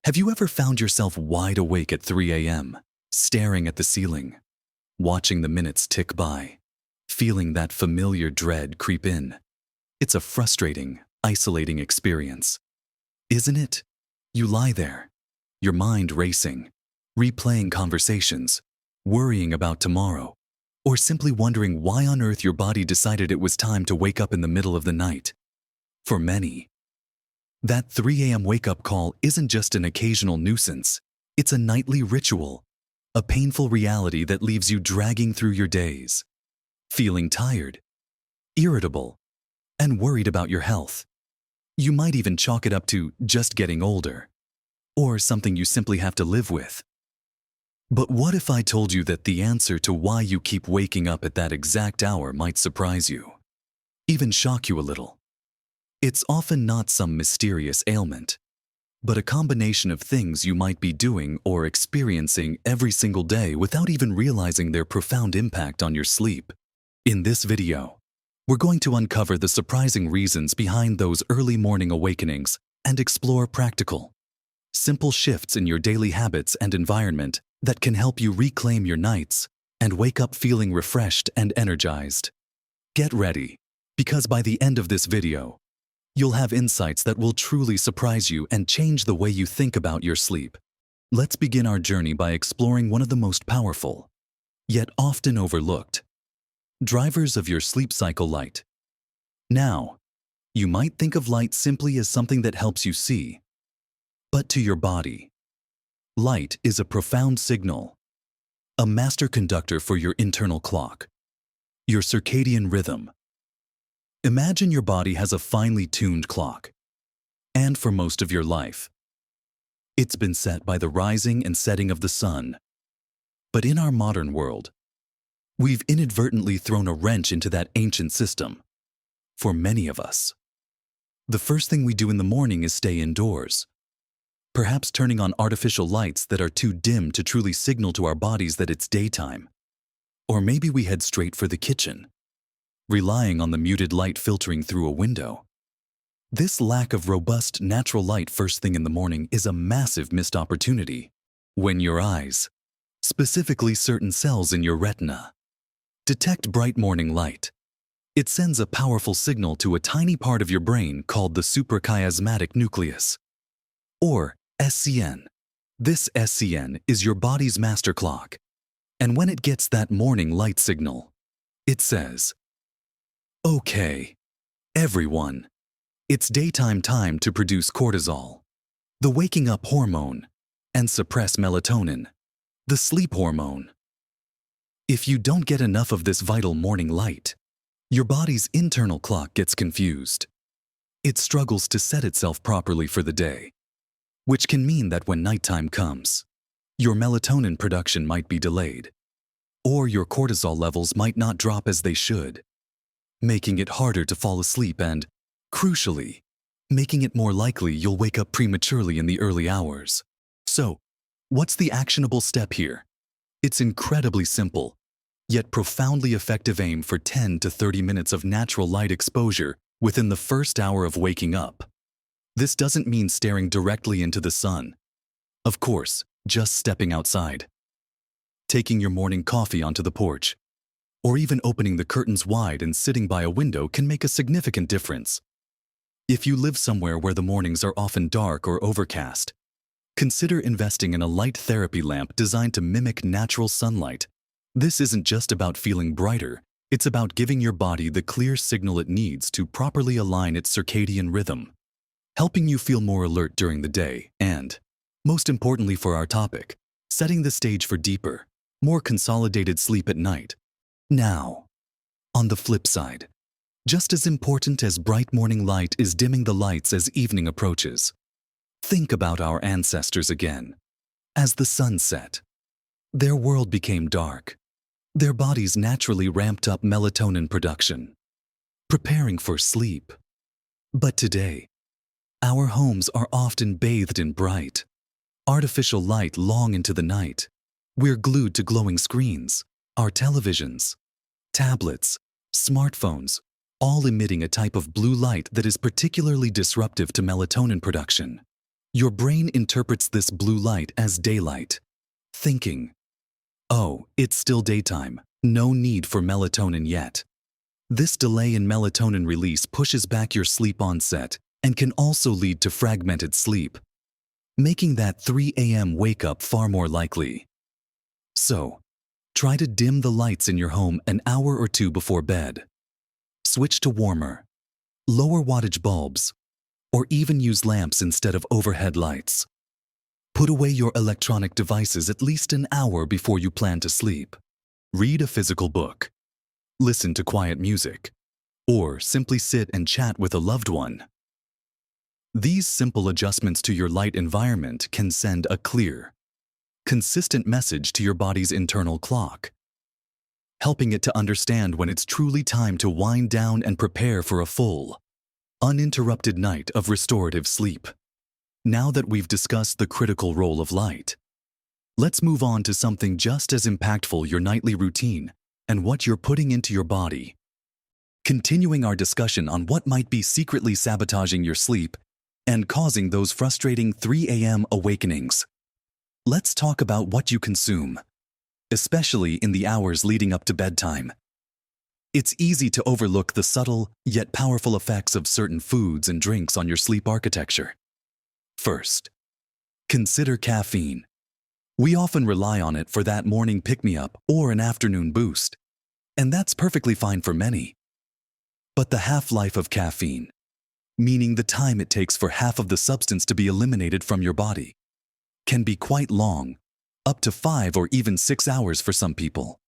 Have you ever found yourself wide awake at 3 a.m., staring at the ceiling, watching the minutes tick by, feeling that familiar dread creep in? It's a frustrating, isolating experience, isn't it? You lie there, your mind racing, replaying conversations, worrying about tomorrow, or simply wondering why on earth your body decided it was time to wake up in the middle of the night. For many, that 3 a.m. wake-up call isn't just an occasional nuisance. It's a nightly ritual, a painful reality that leaves you dragging through your days, feeling tired, irritable, and worried about your health. You might even chalk it up to just getting older, or something you simply have to live with. But what if I told you that the answer to why you keep waking up at that exact hour might surprise you, even shock you a little? It's often not some mysterious ailment, but a combination of things you might be doing or experiencing every single day without even realizing their profound impact on your sleep. In this video, we're going to uncover the surprising reasons behind those early morning awakenings and explore practical, simple shifts in your daily habits and environment that can help you reclaim your nights and wake up feeling refreshed and energized. Get ready, because by the end of this video, you'll have insights that will truly surprise you and change the way you think about your sleep. Let's begin our journey by exploring one of the most powerful, yet often overlooked, drivers of your sleep cycle: light. Now, you might think of light simply as something that helps you see, but to your body, light is a profound signal, a master conductor for your internal clock, your circadian rhythm. Imagine your body has a finely tuned clock, and for most of your life, it's been set by the rising and setting of the sun. But in our modern world, we've inadvertently thrown a wrench into that ancient system. For many of us, the first thing we do in the morning is stay indoors, perhaps turning on artificial lights that are too dim to truly signal to our bodies that it's daytime. Or maybe we head straight for the kitchen, relying on the muted light filtering through a window. This lack of robust natural light first thing in the morning is a massive missed opportunity. When your eyes, specifically certain cells in your retina, detect bright morning light, it sends a powerful signal to a tiny part of your brain called the suprachiasmatic nucleus, or SCN. This SCN is your body's master clock, and when it gets that morning light signal, it says, "Okay, everyone, it's daytime time to produce cortisol, the waking up hormone, and suppress melatonin, the sleep hormone." If you don't get enough of this vital morning light, your body's internal clock gets confused. It struggles to set itself properly for the day, which can mean that when nighttime comes, your melatonin production might be delayed, or your cortisol levels might not drop as they should, making it harder to fall asleep and, crucially, making it more likely you'll wake up prematurely in the early hours. So, what's the actionable step here? It's incredibly simple, yet profoundly effective. Aim for 10 to 30 minutes of natural light exposure within the first hour of waking up. This doesn't mean staring directly into the sun. Of course, just stepping outside, taking your morning coffee onto the porch, or even opening the curtains wide and sitting by a window can make a significant difference. If you live somewhere where the mornings are often dark or overcast, consider investing in a light therapy lamp designed to mimic natural sunlight. This isn't just about feeling brighter, it's about giving your body the clear signal it needs to properly align its circadian rhythm, helping you feel more alert during the day and, most importantly for our topic, setting the stage for deeper, more consolidated sleep at night. Now, on the flip side, just as important as bright morning light is dimming the lights as evening approaches. Think about our ancestors again. As the sun set, their world became dark. Their bodies naturally ramped up melatonin production, preparing for sleep. But today, our homes are often bathed in bright, artificial light long into the night. We're glued to glowing screens, our televisions, tablets, smartphones, all emitting a type of blue light that is particularly disruptive to melatonin production. Your brain interprets this blue light as daylight, thinking, "Oh, it's still daytime, no need for melatonin yet." This delay in melatonin release pushes back your sleep onset and can also lead to fragmented sleep, making that 3 a.m. wake-up far more likely. So, try to dim the lights in your home an hour or two before bed. Switch to warmer, lower wattage bulbs, or even use lamps instead of overhead lights. Put away your electronic devices at least an hour before you plan to sleep. Read a physical book, listen to quiet music, or simply sit and chat with a loved one. These simple adjustments to your light environment can send a clear, consistent message to your body's internal clock, helping it to understand when it's truly time to wind down and prepare for a full, uninterrupted night of restorative sleep. Now that we've discussed the critical role of light, let's move on to something just as impactful: your nightly routine and what you're putting into your body. Continuing our discussion on what might be secretly sabotaging your sleep and causing those frustrating 3 a.m. awakenings, let's talk about what you consume, especially in the hours leading up to bedtime. It's easy to overlook the subtle yet powerful effects of certain foods and drinks on your sleep architecture. First, consider caffeine. We often rely on it for that morning pick-me-up or an afternoon boost, and that's perfectly fine for many. But the half-life of caffeine, meaning the time it takes for half of the substance to be eliminated from your body, can be quite long, up to 5 or even 6 hours for some people.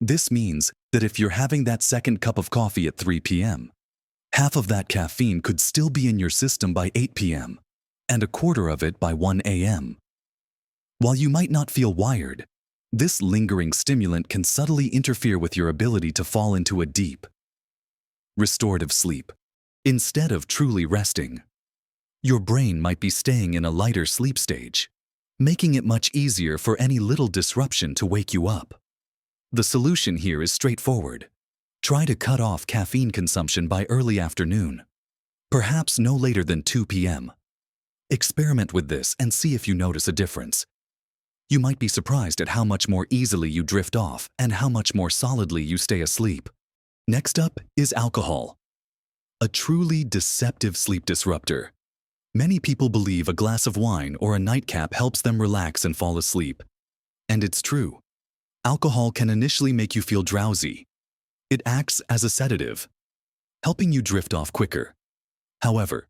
This means that if you're having that second cup of coffee at 3 p.m., half of that caffeine could still be in your system by 8 p.m., and a quarter of it by 1 a.m. While you might not feel wired, this lingering stimulant can subtly interfere with your ability to fall into a deep, restorative sleep. Instead of truly resting, your brain might be staying in a lighter sleep stage, making it much easier for any little disruption to wake you up. The solution here is straightforward. Try to cut off caffeine consumption by early afternoon, perhaps no later than 2 p.m. Experiment with this and see if you notice a difference. You might be surprised at how much more easily you drift off and how much more solidly you stay asleep. Next up is alcohol, a truly deceptive sleep disruptor. Many people believe a glass of wine or a nightcap helps them relax and fall asleep. And it's true. Alcohol can initially make you feel drowsy. It acts as a sedative, helping you drift off quicker. However,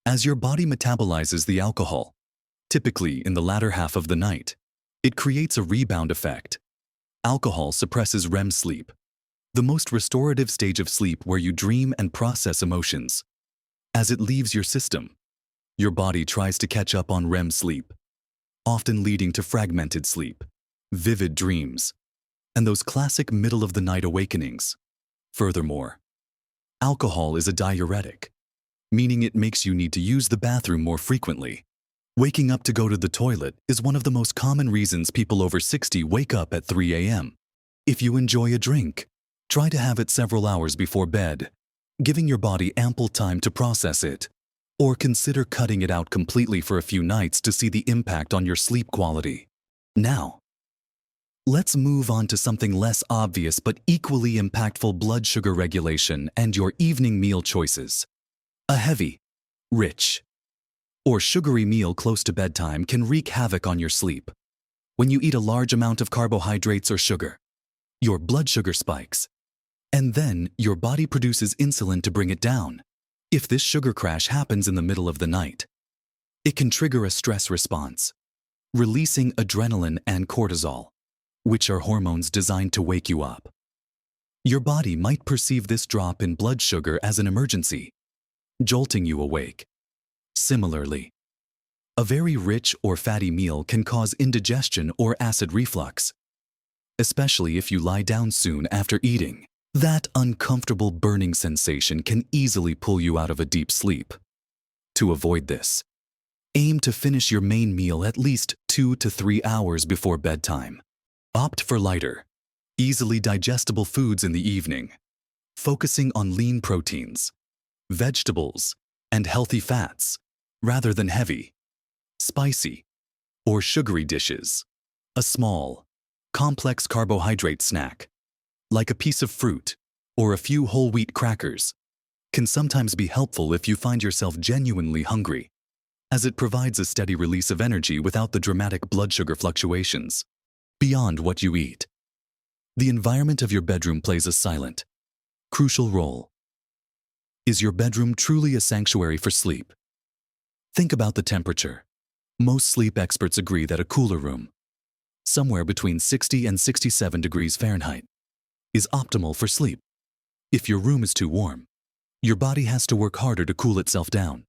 as your body metabolizes the alcohol, typically in the latter half of the night, it creates a rebound effect. Alcohol suppresses REM sleep, the most restorative stage of sleep where you dream and process emotions. As it leaves your system, your body tries to catch up on REM sleep, often leading to fragmented sleep, vivid dreams, and those classic middle-of-the-night awakenings. Furthermore, alcohol is a diuretic, meaning it makes you need to use the bathroom more frequently. Waking up to go to the toilet is one of the most common reasons people over 60 wake up at 3 a.m. If you enjoy a drink, try to have it several hours before bed, giving your body ample time to process it. Or consider cutting it out completely for a few nights to see the impact on your sleep quality. Now, let's move on to something less obvious but equally impactful: blood sugar regulation and your evening meal choices. A heavy, rich, or sugary meal close to bedtime can wreak havoc on your sleep. When you eat a large amount of carbohydrates or sugar, your blood sugar spikes, and then your body produces insulin to bring it down. If this sugar crash happens in the middle of the night, it can trigger a stress response, releasing adrenaline and cortisol, which are hormones designed to wake you up. Your body might perceive this drop in blood sugar as an emergency, jolting you awake. Similarly, a very rich or fatty meal can cause indigestion or acid reflux, especially if you lie down soon after eating. That uncomfortable burning sensation can easily pull you out of a deep sleep. To avoid this, aim to finish your main meal at least 2 to 3 hours before bedtime. Opt for lighter, easily digestible foods in the evening, focusing on lean proteins, vegetables, and healthy fats, rather than heavy, spicy, or sugary dishes. A small, complex carbohydrate snack, like a piece of fruit or a few whole wheat crackers, can sometimes be helpful if you find yourself genuinely hungry, as it provides a steady release of energy without the dramatic blood sugar fluctuations. Beyond what you eat, the environment of your bedroom plays a silent, crucial role. Is your bedroom truly a sanctuary for sleep? Think about the temperature. Most sleep experts agree that a cooler room, somewhere between 60 and 67 degrees Fahrenheit, is optimal for sleep. If your room is too warm, your body has to work harder to cool itself down,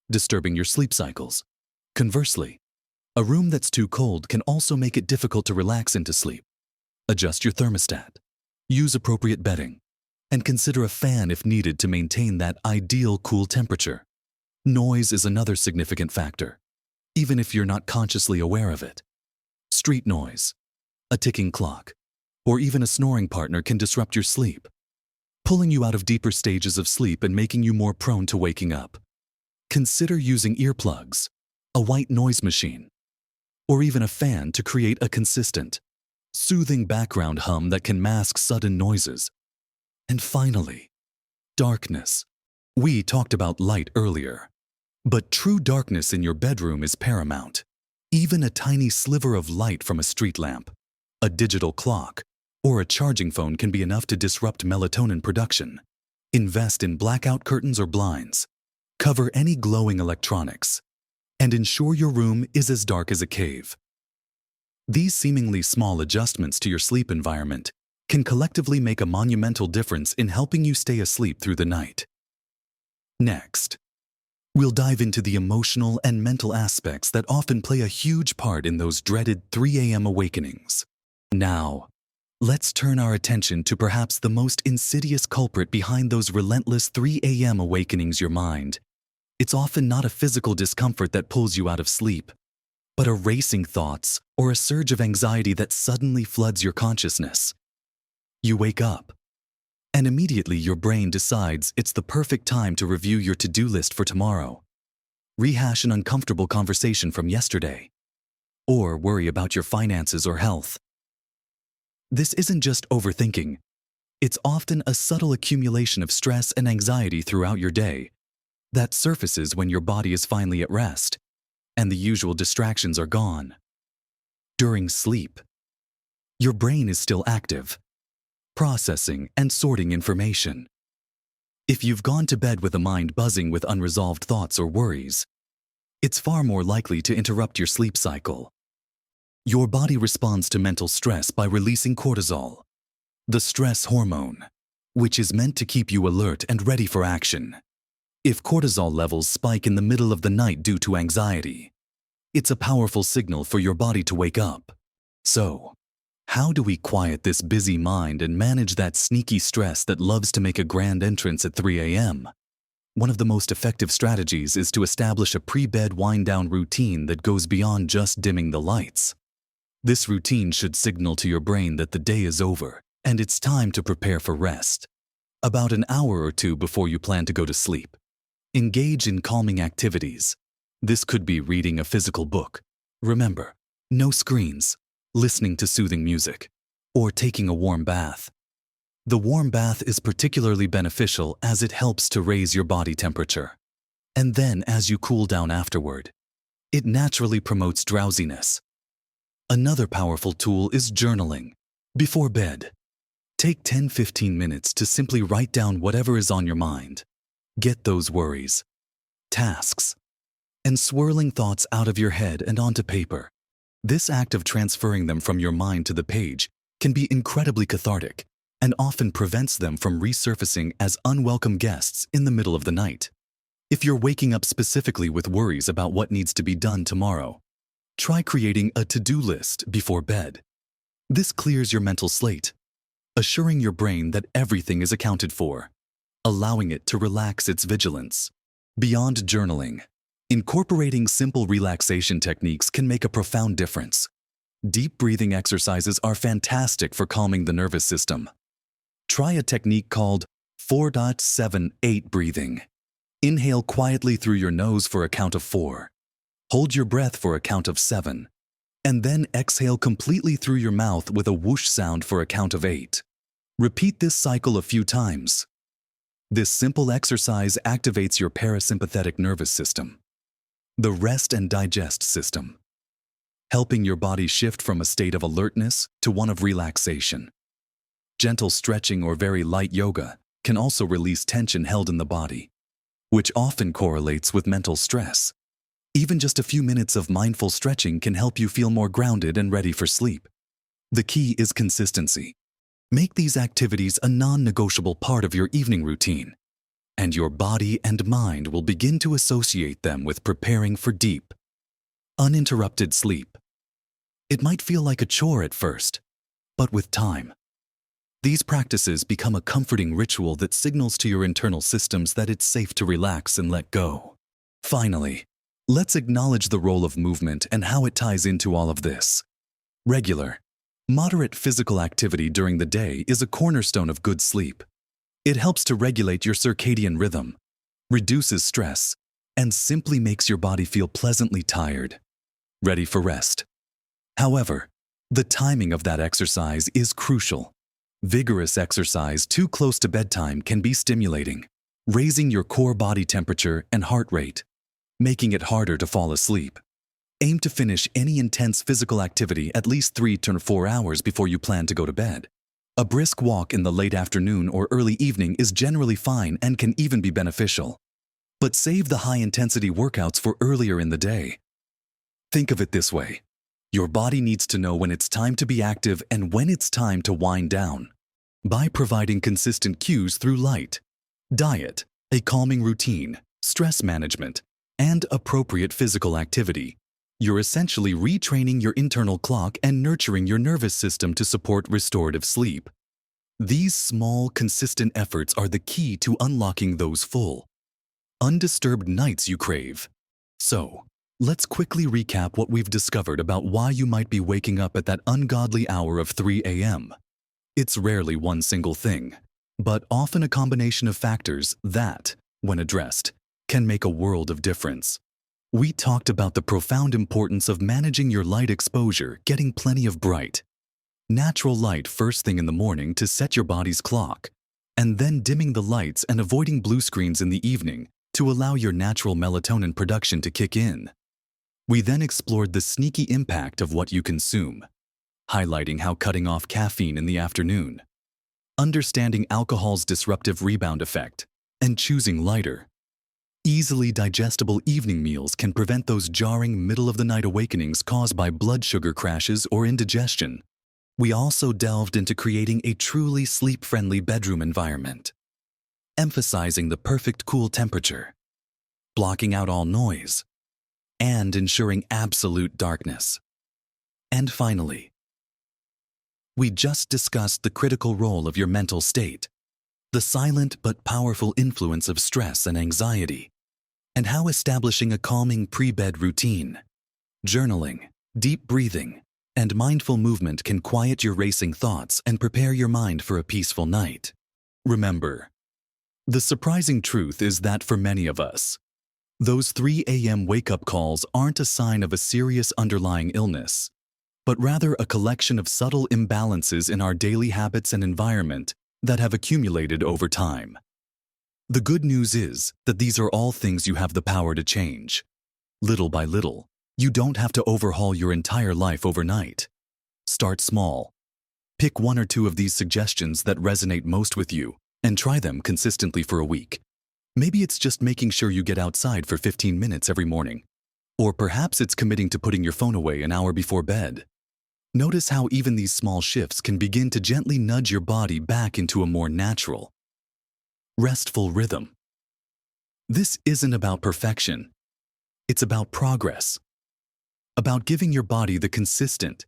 disturbing your sleep cycles. Conversely, a room that's too cold can also make it difficult to relax into sleep. Adjust your thermostat, use appropriate bedding, and consider a fan if needed to maintain that ideal cool temperature. Noise is another significant factor, even if you're not consciously aware of it. Street noise, a ticking clock, or even a snoring partner can disrupt your sleep, pulling you out of deeper stages of sleep and making you more prone to waking up. Consider using earplugs, a white noise machine, or even a fan to create a consistent, soothing background hum that can mask sudden noises. And finally, darkness. We talked about light earlier, but true darkness in your bedroom is paramount. Even a tiny sliver of light from a street lamp, a digital clock, or a charging phone can be enough to disrupt melatonin production. Invest in blackout curtains or blinds. Cover any glowing electronics, and ensure your room is as dark as a cave. These seemingly small adjustments to your sleep environment can collectively make a monumental difference in helping you stay asleep through the night. Next, we'll dive into the emotional and mental aspects that often play a huge part in those dreaded 3 a.m. awakenings. Now, let's turn our attention to perhaps the most insidious culprit behind those relentless 3 a.m. awakenings: your mind. It's often not a physical discomfort that pulls you out of sleep, but a racing thoughts or a surge of anxiety that suddenly floods your consciousness. You wake up, and immediately your brain decides it's the perfect time to review your to-do list for tomorrow, rehash an uncomfortable conversation from yesterday, or worry about your finances or health. This isn't just overthinking. It's often a subtle accumulation of stress and anxiety throughout your day that surfaces when your body is finally at rest and the usual distractions are gone. During sleep, your brain is still active, processing and sorting information. If you've gone to bed with a mind buzzing with unresolved thoughts or worries, it's far more likely to interrupt your sleep cycle. Your body responds to mental stress by releasing cortisol, the stress hormone, which is meant to keep you alert and ready for action. If cortisol levels spike in the middle of the night due to anxiety, it's a powerful signal for your body to wake up. So, how do we quiet this busy mind and manage that sneaky stress that loves to make a grand entrance at 3 a.m.? One of the most effective strategies is to establish a pre-bed wind-down routine that goes beyond just dimming the lights. This routine should signal to your brain that the day is over and it's time to prepare for rest. About an hour or two before you plan to go to sleep, engage in calming activities. This could be reading a physical book. Remember, no screens, listening to soothing music, or taking a warm bath. The warm bath is particularly beneficial as it helps to raise your body temperature. And then as you cool down afterward, it naturally promotes drowsiness. Another powerful tool is journaling. Before bed, take 10-15 minutes to simply write down whatever is on your mind. Get those worries, tasks, and swirling thoughts out of your head and onto paper. This act of transferring them from your mind to the page can be incredibly cathartic and often prevents them from resurfacing as unwelcome guests in the middle of the night. If you're waking up specifically with worries about what needs to be done tomorrow, try creating a to-do list before bed. This clears your mental slate, assuring your brain that everything is accounted for, allowing it to relax its vigilance. Beyond journaling, incorporating simple relaxation techniques can make a profound difference. Deep breathing exercises are fantastic for calming the nervous system. Try a technique called 4.78 breathing. Inhale quietly through your nose for a count of 4. Hold your breath for a count of 7, and then exhale completely through your mouth with a whoosh sound for a count of 8. Repeat this cycle a few times. This simple exercise activates your parasympathetic nervous system, the rest and digest system, helping your body shift from a state of alertness to one of relaxation. Gentle stretching or very light yoga can also release tension held in the body, which often correlates with mental stress. Even just a few minutes of mindful stretching can help you feel more grounded and ready for sleep. The key is consistency. Make these activities a non-negotiable part of your evening routine, and your body and mind will begin to associate them with preparing for deep, uninterrupted sleep. It might feel like a chore at first, but with time, these practices become a comforting ritual that signals to your internal systems that it's safe to relax and let go. Finally, let's acknowledge the role of movement and how it ties into all of this. Regular, moderate physical activity during the day is a cornerstone of good sleep. It helps to regulate your circadian rhythm, reduces stress, and simply makes your body feel pleasantly tired, ready for rest. However, the timing of that exercise is crucial. Vigorous exercise too close to bedtime can be stimulating, raising your core body temperature and heart rate, making it harder to fall asleep. Aim to finish any intense physical activity at least 3 to 4 hours before you plan to go to bed. A brisk walk in the late afternoon or early evening is generally fine and can even be beneficial. But save the high-intensity workouts for earlier in the day. Think of it this way. Your body needs to know when it's time to be active and when it's time to wind down. By providing consistent cues through light, diet, a calming routine, stress management, and appropriate physical activity, you're essentially retraining your internal clock and nurturing your nervous system to support restorative sleep. These small, consistent efforts are the key to unlocking those full, undisturbed nights you crave. So, let's quickly recap what we've discovered about why you might be waking up at that ungodly hour of 3 a.m. It's rarely one single thing, but often a combination of factors that, when addressed, can make a world of difference. We talked about the profound importance of managing your light exposure, getting plenty of bright, natural light first thing in the morning to set your body's clock, and then dimming the lights and avoiding blue screens in the evening to allow your natural melatonin production to kick in. We then explored the sneaky impact of what you consume, highlighting how cutting off caffeine in the afternoon, understanding alcohol's disruptive rebound effect, and choosing lighter, easily digestible evening meals can prevent those jarring middle-of-the-night awakenings caused by blood sugar crashes or indigestion. We also delved into creating a truly sleep-friendly bedroom environment, emphasizing the perfect cool temperature, blocking out all noise, and ensuring absolute darkness. And finally, we just discussed the critical role of your mental state, the silent but powerful influence of stress and anxiety, and how establishing a calming pre-bed routine, journaling, deep breathing, and mindful movement can quiet your racing thoughts and prepare your mind for a peaceful night. Remember, the surprising truth is that for many of us, those 3 a.m. wake-up calls aren't a sign of a serious underlying illness, but rather a collection of subtle imbalances in our daily habits and environment that have accumulated over time. The good news is that these are all things you have the power to change. Little by little, you don't have to overhaul your entire life overnight. Start small. Pick 1 or 2 of these suggestions that resonate most with you and try them consistently for a week. Maybe it's just making sure you get outside for 15 minutes every morning. Or perhaps it's committing to putting your phone away an hour before bed. Notice how even these small shifts can begin to gently nudge your body back into a more natural, restful rhythm. This isn't about perfection. It's about progress. About giving your body the consistent,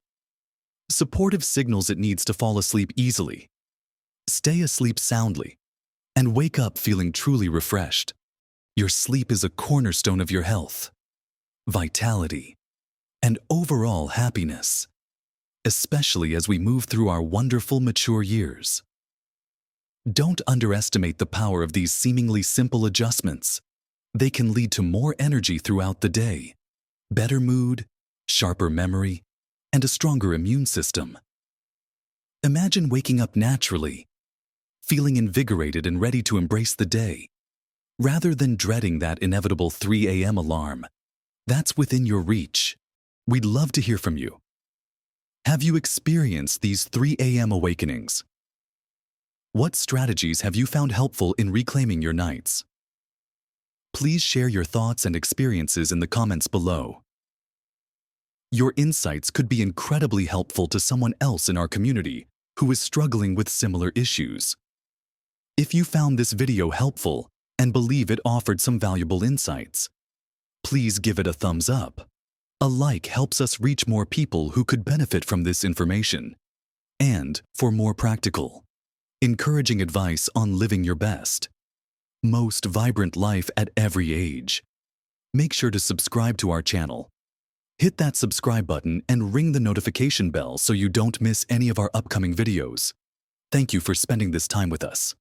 supportive signals it needs to fall asleep easily, stay asleep soundly, and wake up feeling truly refreshed. Your sleep is a cornerstone of your health, vitality, and overall happiness, especially as we move through our wonderful mature years. Don't underestimate the power of these seemingly simple adjustments. They can lead to more energy throughout the day, better mood, sharper memory, and a stronger immune system. Imagine waking up naturally, feeling invigorated and ready to embrace the day, rather than dreading that inevitable 3 a.m. alarm. That's within your reach. We'd love to hear from you. Have you experienced these 3 a.m. awakenings? What strategies have you found helpful in reclaiming your nights? Please share your thoughts and experiences in the comments below. Your insights could be incredibly helpful to someone else in our community who is struggling with similar issues. If you found this video helpful and believe it offered some valuable insights, please give it a thumbs up. A like helps us reach more people who could benefit from this information. And for more practical, encouraging advice on living your best, most vibrant life at every age, make sure to subscribe to our channel. Hit that subscribe button and ring the notification bell so you don't miss any of our upcoming videos. Thank you for spending this time with us.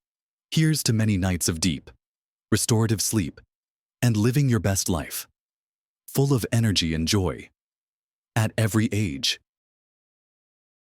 Here's to many nights of deep, restorative sleep, and living your best life, full of energy and joy, at every age.